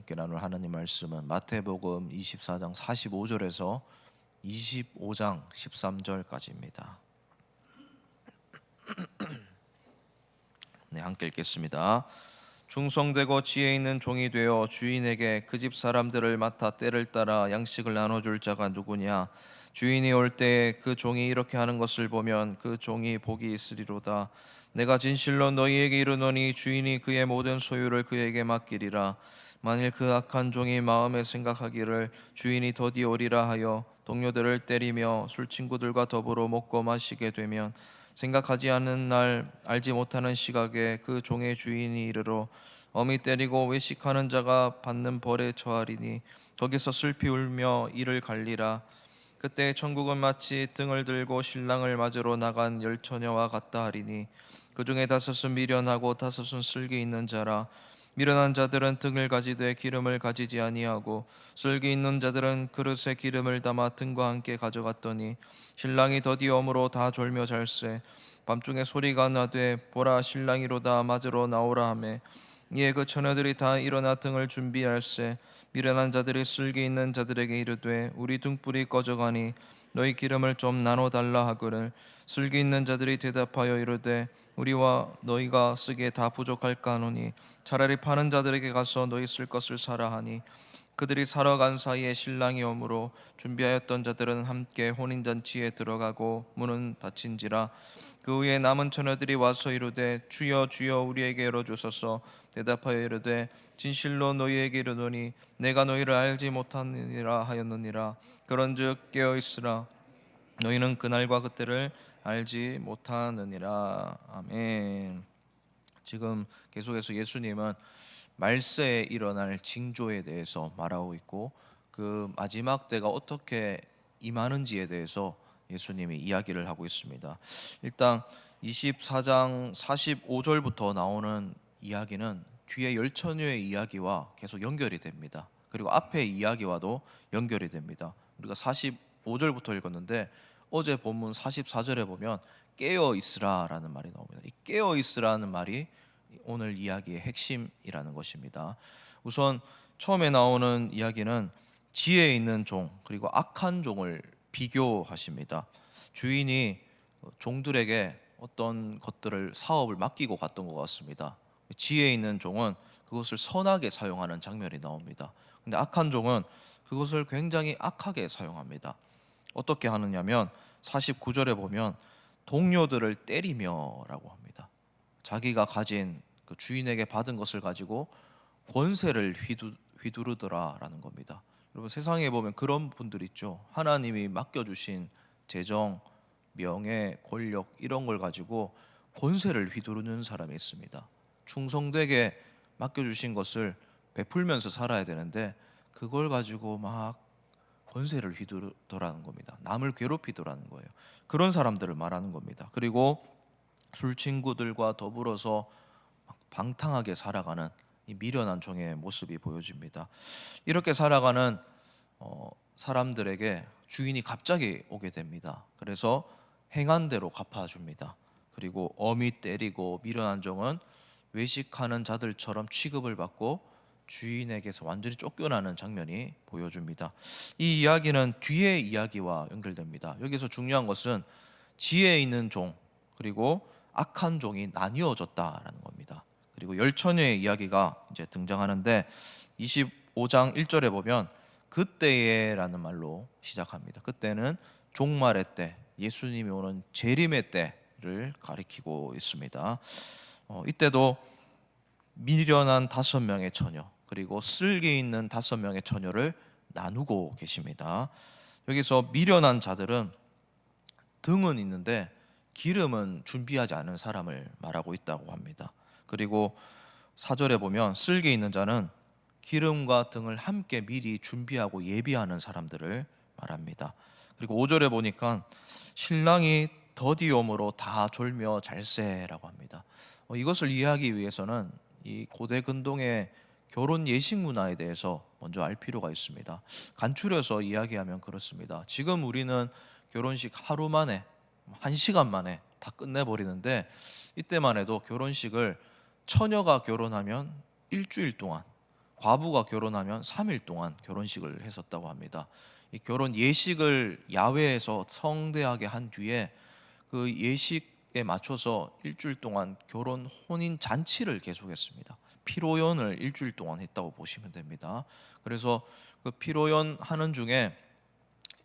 함께 나눌 하나님 말씀은 마태복음 24장 45절에서 25장 13절까지입니다. 네, 함께 읽겠습니다. 충성되고 지혜 있는 종이 되어 주인에게 그 집 사람들을 맡아 때를 따라 양식을 나눠줄 자가 누구냐? 주인이 올 때에 그 종이 이렇게 하는 것을 보면 그 종이 복이 있으리로다. 내가 진실로 너희에게 이르노니 주인이 그의 모든 소유를 그에게 맡기리라. 만일 그 악한 종이 마음에 생각하기를 주인이 더디 오리라 하여 동료들을 때리며 술 친구들과 더불어 먹고 마시게 되면 생각하지 않는 날 알지 못하는 시각에 그 종의 주인이 이르러 엄히 때리고 외식하는 자가 받는 벌에 처하리니 거기서 슬피 울며 이를 갈리라. 그때 천국은 마치 등을 들고 신랑을 맞으러 나간 열 처녀와 같다 하리니 그 중에 다섯은 미련하고 다섯은 슬기 있는 자라. 미련한 자들은 등을 가지되 기름을 가지지 아니하고 슬기 있는 자들은 그릇에 기름을 담아 등과 함께 가져갔더니 신랑이 더디엄으로 다 졸며 잘세. 밤중에 소리가 나되 보라 신랑이로다 맞으러 나오라 하매 이에 그 처녀들이 다 일어나 등을 준비할세. 미련한 자들이 슬기 있는 자들에게 이르되 우리 등불이 꺼져가니 너희 기름을 좀 나눠 달라 하거늘 슬기 있는 자들이 대답하여 이르되 우리와 너희가 쓰기에 다 부족할까 하노니 차라리 파는 자들에게 가서 너희 쓸 것을 사라 하니 그들이 사러 간 사이에 신랑이 오므로 준비하였던 자들은 함께 혼인잔치에 들어가고 문은 닫힌지라. 그 후에 남은 처녀들이 와서 이르되 주여 주여 우리에게 열어주소서. 대답하여 이르되 진실로 너희에게 이르노니 내가 너희를 알지 못하느니라 하였느니라. 그런즉 깨어있으라. 너희는 그날과 그때를 알지 못하느니라. 아멘. 지금 계속해서 예수님은 말세에 일어날 징조에 대해서 말하고 있고 그 마지막 때가 어떻게 임하는지에 대해서 예수님이 이야기를 하고 있습니다. 일단 24장 45절부터 나오는 이야기는 뒤에 열 처녀의 이야기와 계속 연결이 됩니다. 그리고 앞의 이야기와도 연결이 됩니다. 우리가 45절부터 읽었는데 어제 본문 44절에 보면 깨어 있으라라는 말이 나옵니다. 이 깨어 있으라는 말이 오늘 이야기의 핵심이라는 것입니다. 우선 처음에 나오는 이야기는 지혜 있는 종 그리고 악한 종을 비교하십니다. 주인이 종들에게 어떤 것들을 사업을 맡기고 갔던 것 같습니다. 지혜 있는 종은 그것을 선하게 사용하는 장면이 나옵니다. 근데 악한 종은 그것을 굉장히 악하게 사용합니다. 어떻게 하느냐면 49절에 보면 동료들을 때리며라고 합니다. 자기가 가진 그 주인에게 받은 것을 가지고 권세를 휘두르더라라는 겁니다. 여러분 세상에 보면 그런 분들 있죠. 하나님이 맡겨주신 재정, 명예, 권력 이런 걸 가지고 권세를 휘두르는 사람이 있습니다. 충성되게 맡겨주신 것을 베풀면서 살아야 되는데 그걸 가지고 막 권세를 휘두르더라는 겁니다. 남을 괴롭히더라는 거예요. 그런 사람들을 말하는 겁니다. 그리고 술 친구들과 더불어서 방탕하게 살아가는 이 미련한 종의 모습이 보여집니다. 이렇게 살아가는 사람들에게 주인이 갑자기 오게 됩니다. 그래서 행한 대로 갚아줍니다. 그리고 엄히 때리고 미련한 종은 외식하는 자들처럼 취급을 받고 주인에게서 완전히 쫓겨나는 장면이 보여줍니다. 이 이야기는 뒤의 이야기와 연결됩니다. 여기서 중요한 것은 지혜 있는 종 그리고 악한 종이 나뉘어졌다라는 겁니다. 그리고 열 처녀의 이야기가 이제 등장하는데 25장 1절에 보면 그때에라는 말로 시작합니다. 그때는 종말의 때, 예수님이 오는 재림의 때를 가리키고 있습니다. 이때도 미련한 5명의 처녀 그리고 슬기 있는 5명의 처녀를 나누고 계십니다. 여기서 미련한 자들은 등은 있는데 기름은 준비하지 않은 사람을 말하고 있다고 합니다. 그리고 4절에 보면 슬기 있는 자는 기름과 등을 함께 미리 준비하고 예비하는 사람들을 말합니다. 그리고 5절에 보니까 신랑이 더디옴으로 다 졸며 잘세라고 합니다. 이것을 이해하기 위해서는 이 고대 근동의 결혼 예식 문화에 대해서 먼저 알 필요가 있습니다. 간추려서 이야기하면 그렇습니다. 지금 우리는 결혼식 하루 만에 1시간 만에 다 끝내버리는데 이때만 해도 결혼식을 처녀가 결혼하면 일주일 동안 과부가 결혼하면 3일 동안 결혼식을 했었다고 합니다. 이 결혼 예식을 야외에서 성대하게 한 뒤에 그 예식에 맞춰서 일주일 동안 결혼 혼인 잔치를 계속했습니다. 피로연을 일주일 동안 했다고 보시면 됩니다. 그래서 그 피로연 하는 중에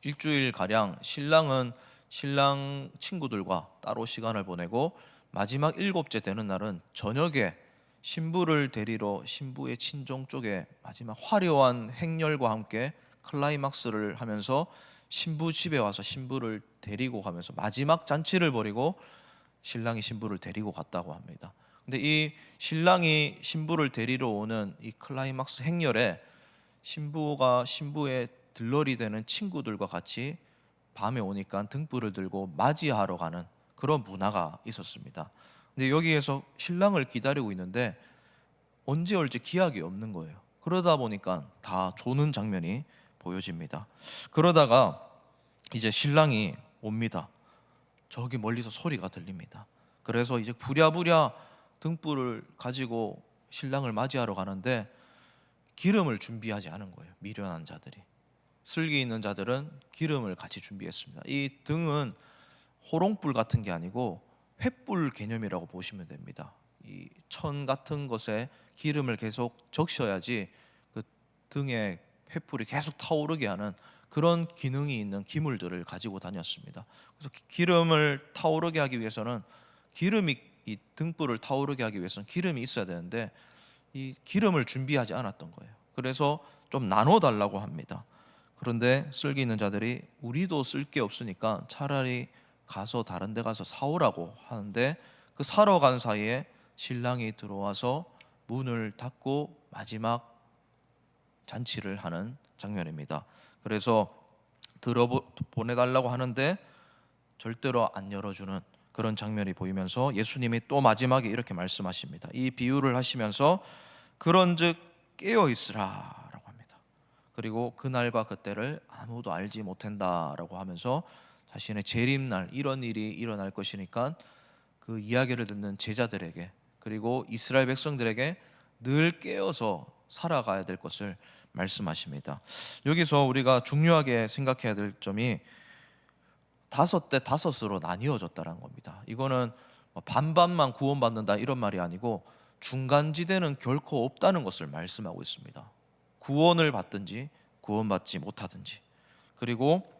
일주일 가량 신랑은 신랑 친구들과 따로 시간을 보내고 마지막 일곱째 되는 날은 저녁에 신부를 데리러 신부의 친정 쪽에 마지막 화려한 행렬과 함께 클라이막스를 하면서 신부 집에 와서 신부를 데리고 가면서 마지막 잔치를 벌이고 신랑이 신부를 데리고 갔다고 합니다. 근데 이 신랑이 신부를 데리러 오는 이 클라이막스 행렬에 신부가 신부의 들러리 되는 친구들과 같이 밤에 오니까 등불을 들고 맞이하러 가는 그런 문화가 있었습니다. 근데 여기에서 신랑을 기다리고 있는데 언제 올지 기약이 없는 거예요. 그러다 보니까 다 조는 장면이 보여집니다. 그러다가 이제 신랑이 옵니다. 저기 멀리서 소리가 들립니다. 그래서 이제 부랴부랴 등불을 가지고 신랑을 맞이하러 가는데 기름을 준비하지 않은 거예요. 미련한 자들이. 슬기 있는 자들은 기름을 같이 준비했습니다. 이 등은 호롱불 같은 게 아니고 횃불 개념이라고 보시면 됩니다. 이 천 같은 것에 기름을 계속 적셔야지 그 등에 횃불이 계속 타오르게 하는 그런 기능이 있는 기물들을 가지고 다녔습니다. 그래서 기름을 타오르게 하기 위해서는 이 등불을 타오르게 하기 위해서는 기름이 있어야 되는데 이 기름을 준비하지 않았던 거예요. 그래서 좀 나눠 달라고 합니다. 그런데 쓸기 있는 자들이 우리도 쓸 게 없으니까 차라리 가서 다른 데 가서 사오라고 하는데 그 사러 간 사이에 신랑이 들어와서 문을 닫고 마지막 잔치를 하는 장면입니다. 그래서 보내달라고 하는데 절대로 안 열어주는 그런 장면이 보이면서 예수님이 또 마지막에 이렇게 말씀하십니다. 이 비유를 하시면서 그런즉 깨어 있으라라고 합니다. 그리고 그날과 그때를 아무도 알지 못한다라고 하면서 자신의 재림날 이런 일이 일어날 것이니까 그 이야기를 듣는 제자들에게 그리고 이스라엘 백성들에게 늘 깨어서 살아가야 될 것을 말씀하십니다. 여기서 우리가 중요하게 생각해야 될 점이 5대 5으로 나뉘어졌다는 겁니다. 이거는 반반만 구원받는다 이런 말이 아니고 중간지대는 결코 없다는 것을 말씀하고 있습니다. 구원을 받든지 구원받지 못하든지. 그리고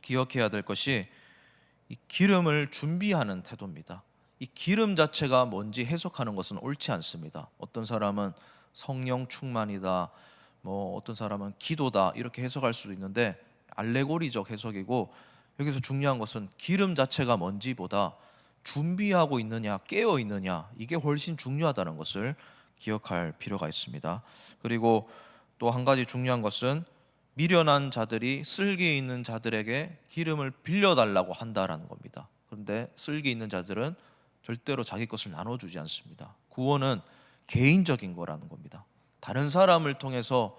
기억해야 될 것이 이 기름을 준비하는 태도입니다. 이 기름 자체가 뭔지 해석하는 것은 옳지 않습니다. 어떤 사람은 성령 충만이다, 어떤 사람은 기도다 이렇게 해석할 수도 있는데 알레고리적 해석이고 여기서 중요한 것은 기름 자체가 뭔지보다 준비하고 있느냐 깨어 있느냐 이게 훨씬 중요하다는 것을 기억할 필요가 있습니다. 그리고 또 한 가지 중요한 것은 미련한 자들이 쓸기 있는 자들에게 기름을 빌려달라고 한다라는 겁니다. 그런데 쓸기 있는 자들은 절대로 자기 것을 나눠주지 않습니다. 구원은 개인적인 거라는 겁니다. 다른 사람을 통해서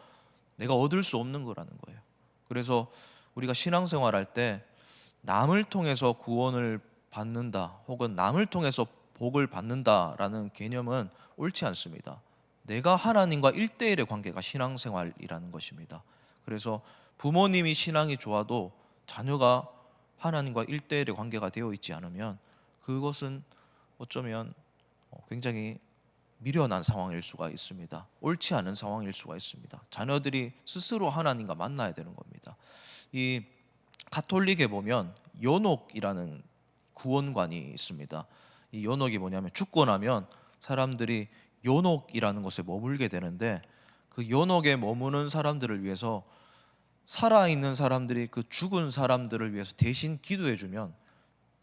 내가 얻을 수 없는 거라는 거예요. 그래서 우리가 신앙생활할 때 남을 통해서 구원을 받는다 혹은 남을 통해서 복을 받는다라는 개념은 옳지 않습니다. 내가 하나님과 1대1의 관계가 신앙생활이라는 것입니다. 그래서 부모님이 신앙이 좋아도 자녀가 하나님과 1대1의 관계가 되어 있지 않으면 그것은 어쩌면 굉장히 미련한 상황일 수가 있습니다. 옳지 않은 상황일 수가 있습니다. 자녀들이 스스로 하나님과 만나야 되는 겁니다. 이 가톨릭에 보면 연옥이라는 구원관이 있습니다. 이 연옥이 뭐냐면 죽고 나면 사람들이 연옥이라는 곳에 머물게 되는데 그 연옥에 머무는 사람들을 위해서 살아있는 사람들이 그 죽은 사람들을 위해서 대신 기도해주면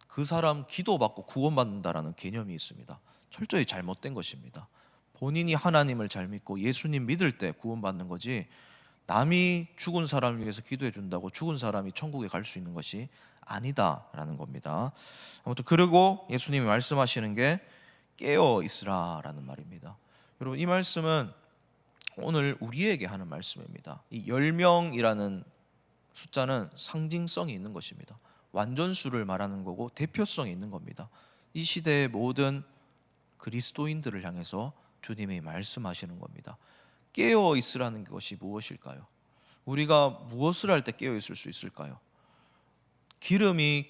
그 사람 기도받고 구원받는다라는 개념이 있습니다. 철저히 잘못된 것입니다. 본인이 하나님을 잘 믿고 예수님 믿을 때 구원받는 거지 남이 죽은 사람을 위해서 기도해 준다고 죽은 사람이 천국에 갈 수 있는 것이 아니다라는 겁니다. 아무튼 그리고 예수님이 말씀하시는 게 깨어 있으라라는 말입니다. 여러분 이 말씀은 오늘 우리에게 하는 말씀입니다. 이 10명이라는 숫자는 상징성이 있는 것입니다. 완전수를 말하는 거고 대표성이 있는 겁니다. 이 시대의 모든 그리스도인들을 향해서 주님이 말씀하시는 겁니다. 깨어 있으라는 것이 무엇일까요? 우리가 무엇을 할 때 깨어 있을 수 있을까요? 기름이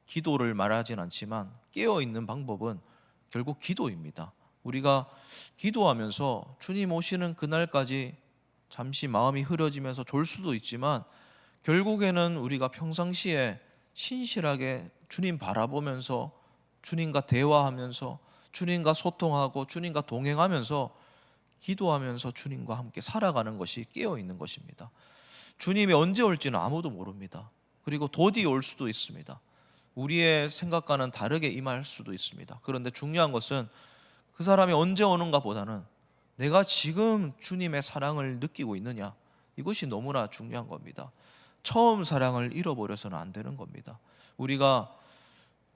기도를 말하진 않지만 깨어 있는 방법은 결국 기도입니다. 우리가 기도하면서 주님 오시는 그날까지 잠시 마음이 흐려지면서 졸 수도 있지만, 결국에는 우리가 평상시에 신실하게 주님 바라보면서 주님과 대화하면서 주님과 소통하고 주님과 동행하면서 기도하면서 주님과 함께 살아가는 것이 깨어 있는 것입니다. 주님이 언제 올지는 아무도 모릅니다. 그리고 도디 올 수도 있습니다. 우리의 생각과는 다르게 임할 수도 있습니다. 그런데 중요한 것은 그 사람이 언제 오는가 보다는 내가 지금 주님의 사랑을 느끼고 있느냐, 이것이 너무나 중요한 겁니다. 처음 사랑을 잃어버려서는 안 되는 겁니다. 우리가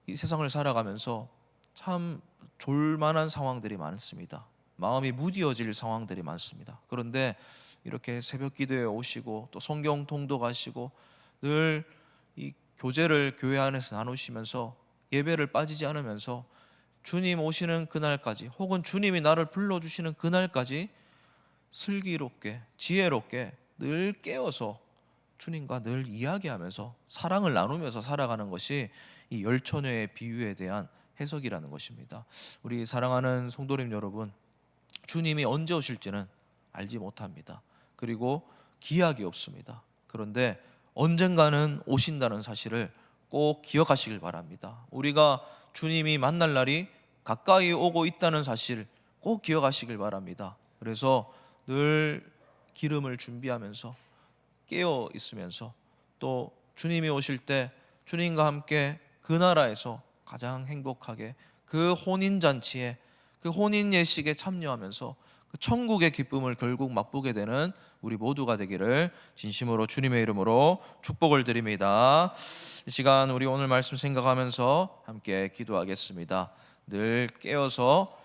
이 세상을 살아가면서 참 졸만한 상황들이 많습니다. 마음이 무디어질 상황들이 많습니다. 그런데 이렇게 새벽 기도에 오시고 또 성경 통독하시고 늘 이 교제를 교회 안에서 나누시면서 예배를 빠지지 않으면서 주님 오시는 그날까지, 혹은 주님이 나를 불러주시는 그날까지 슬기롭게 지혜롭게 늘 깨어서 주님과 늘 이야기하면서 사랑을 나누면서 살아가는 것이 이 열처녀의 비유에 대한 해석이라는 것입니다. 우리 사랑하는 성도님 여러분, 주님이 언제 오실지는 알지 못합니다. 그리고 기약이 없습니다. 그런데 언젠가는 오신다는 사실을 꼭 기억하시길 바랍니다. 우리가 주님이 만날 날이 가까이 오고 있다는 사실 꼭 기억하시길 바랍니다. 그래서 늘 기름을 준비하면서 깨어 있으면서 또 주님이 오실 때 주님과 함께 그 나라에서 가장 행복하게 그 혼인잔치에, 그 혼인 예식에 참여하면서 그 천국의 기쁨을 결국 맛보게 되는 우리 모두가 되기를 진심으로 주님의 이름으로 축복을 드립니다. 이 시간 우리 오늘 말씀 생각하면서 함께 기도하겠습니다. 늘 깨어서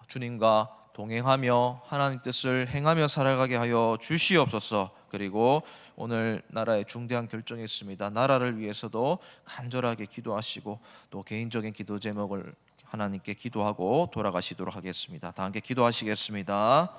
주님과 동행하며 하나님 뜻을 행하며 살아가게 하여 주시옵소서. 그리고 오늘 나라의 중대한 결정이 있습니다. 나라를 위해서도 간절하게 기도하시고 또 개인적인 기도 제목을 하나님께 기도하고 돌아가시도록 하겠습니다. 다 함께 기도하시겠습니다.